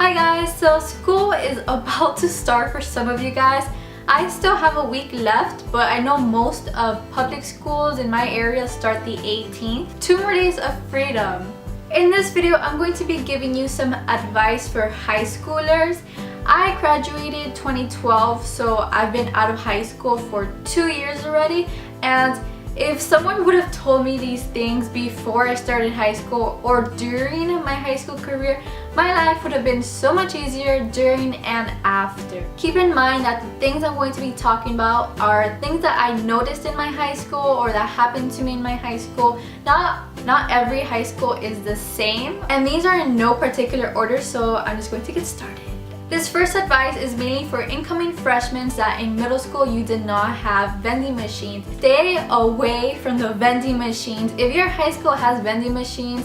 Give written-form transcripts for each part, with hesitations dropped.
Hi guys, so school is about to start for some of you guys. I still have a week left, but I know most of public schools in my area start the 18th. 2 more days of freedom. In this video, I'm going to be giving you some advice for high schoolers. I graduated 2012, so I've been out of high school for 2 years already, and if someone would have told me these things before I started high school or during my high school career, my life would have been so much easier during and after. Keep in mind that the things I'm going to be talking about are things that I noticed in my high school or that happened to me in my high school. Not every high school is the same, and these are in no particular order, so I'm just going to get started. This first advice is mainly for incoming freshmen that in middle school you did not have vending machines. Stay away from the vending machines. If your high school has vending machines,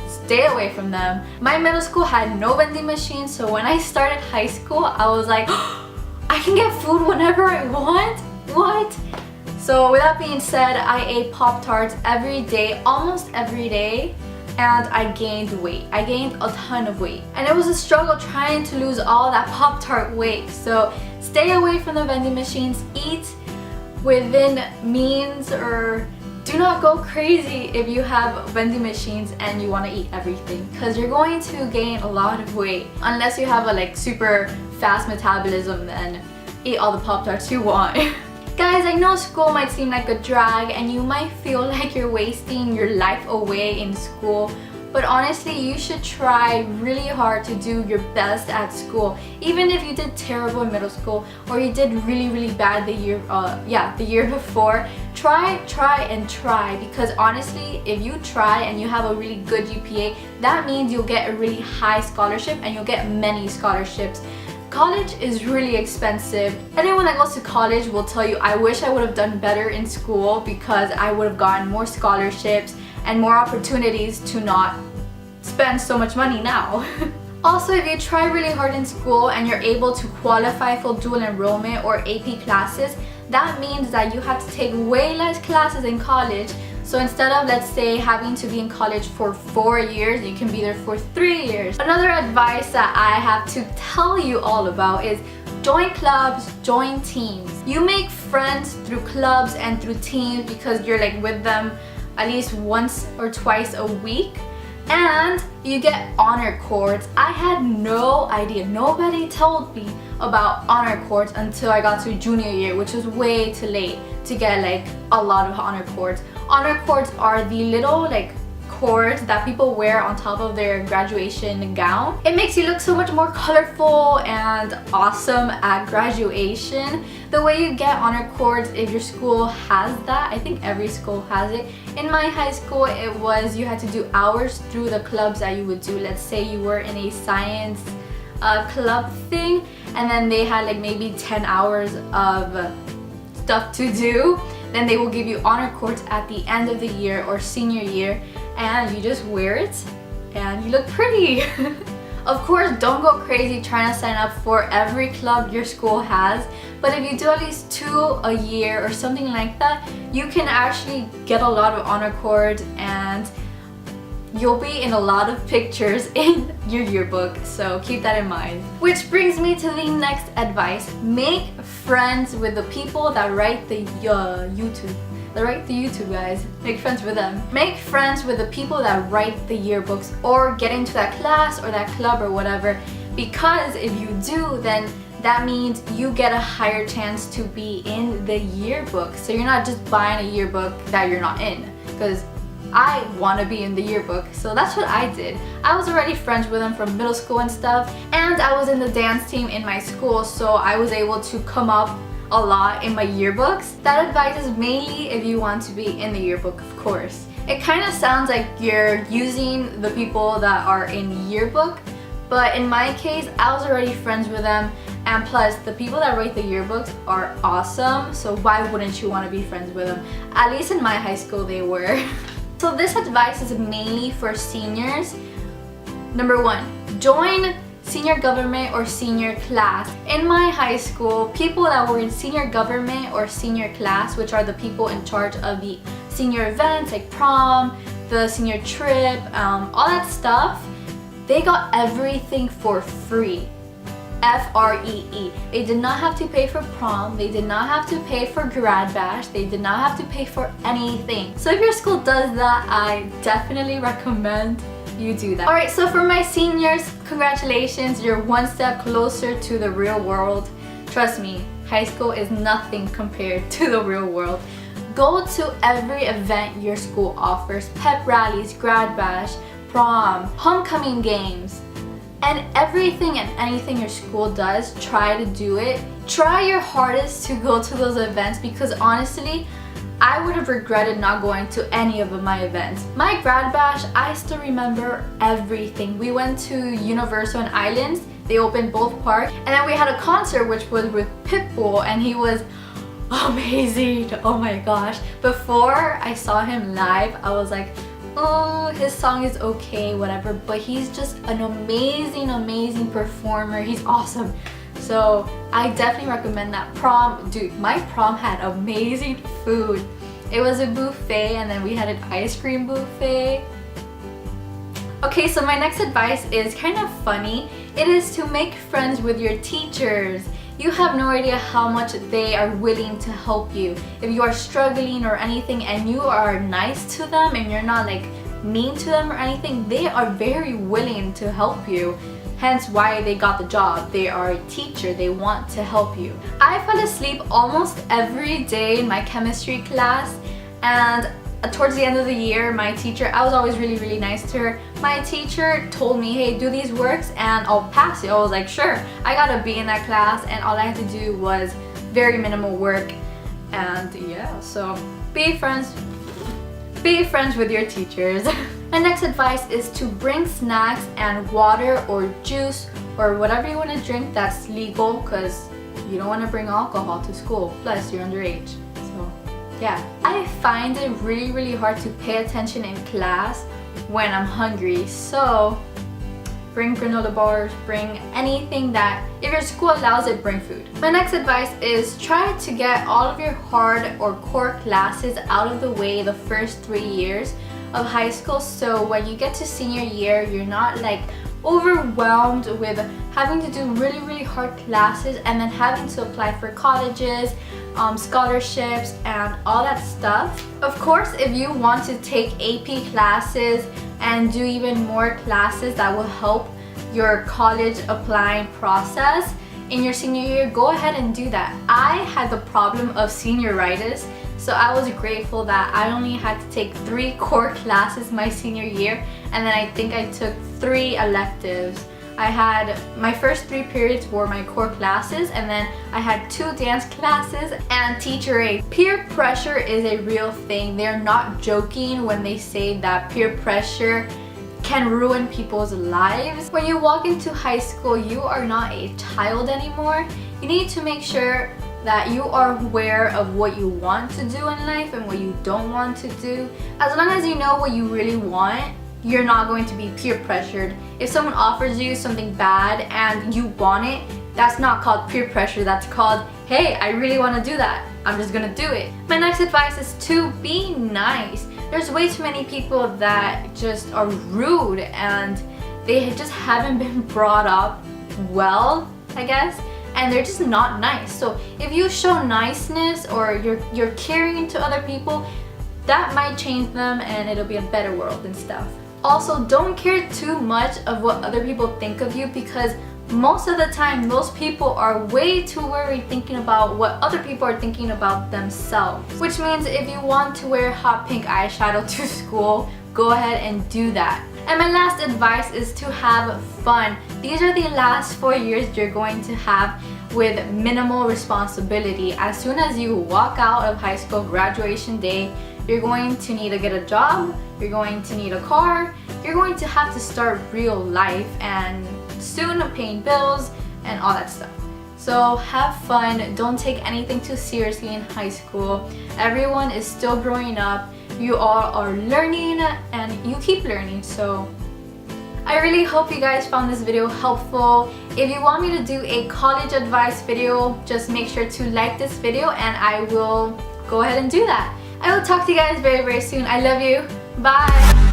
stay away from them. My middle school had no vending machines, so when I started high school, I was like, oh, I can get food whenever I want? What? So with that being said, I ate Pop-Tarts every day, almost every day. And I gained weight. I gained a ton of weight. And it was a struggle trying to lose all that Pop-Tart weight. So stay away from the vending machines. Eat within means, or do not go crazy if you have vending machines and you want to eat everything, because you're going to gain a lot of weight. Unless you have a super fast metabolism, then eat all the Pop-Tarts you want. Guys, I know school might seem like a drag and you might feel like you're wasting your life away in school, but honestly, you should try really hard to do your best at school. Even if you did terrible in middle school or you did really bad the year before, try, because honestly, if you try and you have a really good GPA, that means you'll get a really high scholarship and you'll get many scholarships. College is really expensive. Anyone that goes to college will tell you, I wish I would have done better in school because I would have gotten more scholarships and more opportunities to not spend so much money now. Also, if you try really hard in school and you're able to qualify for dual enrollment or AP classes, that means that you have to take way less classes in college. So instead of, let's say, having to be in college for 4 years, you can be there for 3 years. Another advice that I have to tell you all about is join clubs, join teams. You make friends through clubs and through teams because you're with them at least once or twice a week. And you get honor cords. I had no idea. Nobody told me about honor cords until I got to junior year, which was way too late to get a lot of honor cords. Honor cords are the little cords that people wear on top of their graduation gown. It makes you look so much more colorful and awesome at graduation. The way you get honor cords, if your school has that, I think every school has it. In my high school, it was you had to do hours through the clubs that you would do. Let's say you were in a science club thing, and then they had maybe 10 hours of stuff to do. Then they will give you honor cords at the end of the year or senior year, and you just wear it and you look pretty. Of course, don't go crazy trying to sign up for every club your school has, but if you do at least 2 a year or something like that, you can actually get a lot of honor cords and you'll be in a lot of pictures in your yearbook, so keep that in mind. Which brings me to the next advice. Make friends with the people that write the YouTube, guys. Make friends with them. Make friends with the people that write the yearbooks or get into that class or that club or whatever, because if you do, then that means you get a higher chance to be in the yearbook. So you're not just buying a yearbook that you're not in, because I want to be in the yearbook, so that's what I did. I was already friends with them from middle school and stuff, and I was in the dance team in my school, so I was able to come up a lot in my yearbooks. That advice is mainly if you want to be in the yearbook, of course. It kind of sounds like you're using the people that are in yearbook, but in my case, I was already friends with them, and plus the people that write the yearbooks are awesome, so why wouldn't you want to be friends with them? At least in my high school they were. So this advice is mainly for seniors. Number 1, join senior government or senior class. In my high school, people that were in senior government or senior class, which are the people in charge of the senior events like prom, the senior trip, all that stuff, They got everything for free. F-R-E-E. They did not have to pay for prom, they did not have to pay for grad bash, they did not have to pay for anything. So if your school does that, I definitely recommend you do that. Alright, so for my seniors, congratulations, you're one step closer to the real world. Trust me, high school is nothing compared to the real world. Go to every event your school offers, pep rallies, grad bash, prom, homecoming games, and everything and anything your school does, try to do it. Try your hardest to go to those events, because honestly, I would have regretted not going to any of my events. My grad bash, I still remember everything. We went to Universal and Islands, they opened both parks, and then we had a concert which was with Pitbull, and he was amazing. Oh my gosh. Before I saw him live, I was like, oh, his song is okay, whatever, but he's just an amazing performer. He's awesome. So I definitely recommend that. Prom, dude, my prom had amazing food. It was a buffet, and then we had an ice cream buffet. Okay, so my next advice is kind of funny. It is to make friends with your teachers. You have no idea how much they are willing to help you. If you are struggling or anything and you are nice to them and you're not like mean to them or anything, they are very willing to help you. Hence why they got the job. They are a teacher, they want to help you. I fell asleep almost every day in my chemistry class, and towards the end of the year, my teacher, I was always really nice to her. My teacher told me, hey, do these works and I'll pass you. I was like, sure. I got a B in that class, and all I had to do was very minimal work. And yeah, so be friends with your teachers. My next advice is to bring snacks and water or juice or whatever you want to drink that's legal, because you don't want to bring alcohol to school. Plus, you're underage. So yeah, I find it really hard to pay attention in class when I'm hungry, so bring granola bars, bring anything that, if your school allows it, bring food. My next advice is try to get all of your hard or core classes out of the way the first 3 years of high school, so when you get to senior year, you're not like overwhelmed with having to do really hard classes and then having to apply for colleges, scholarships, and all that stuff. Of course, if you want to take AP classes and do even more classes that will help your college applying process in your senior year, go ahead and do that. I had the problem of senioritis, so I was grateful that I only had to take 3 core classes my senior year, and then I think I took 3 electives. I had my first 3 periods were my core classes, and then I had 2 dance classes and teacher aid. Peer pressure is a real thing. They're not joking when they say that peer pressure can ruin people's lives. When you walk into high school, you are not a child anymore. You need to make sure that you are aware of what you want to do in life and what you don't want to do. As long as you know what you really want, you're not going to be peer pressured. If someone offers you something bad and you want it, that's not called peer pressure. That's called, hey, I really want to do that. I'm just gonna do it. My next advice is to be nice. There's way too many people that just are rude and they just haven't been brought up well, I guess, and they're just not nice. So if you show niceness or you're caring to other people, that might change them and it'll be a better world and stuff. Also, don't care too much of what other people think of you, because most of the time those people are way too worried thinking about what other people are thinking about themselves. Which means if you want to wear hot pink eyeshadow to school, go ahead and do that. And my last advice is to have fun. These are the last 4 years you're going to have with minimal responsibility. As soon as you walk out of high school graduation day, you're going to need to get a job, you're going to need a car, you're going to have to start real life and soon paying bills and all that stuff. So have fun, don't take anything too seriously in high school. Everyone is still growing up, you all are learning and you keep learning. So I really hope you guys found this video helpful. If you want me to do a college advice video, just make sure to like this video and I will go ahead and do that. I will talk to you guys very soon. I love you. Bye.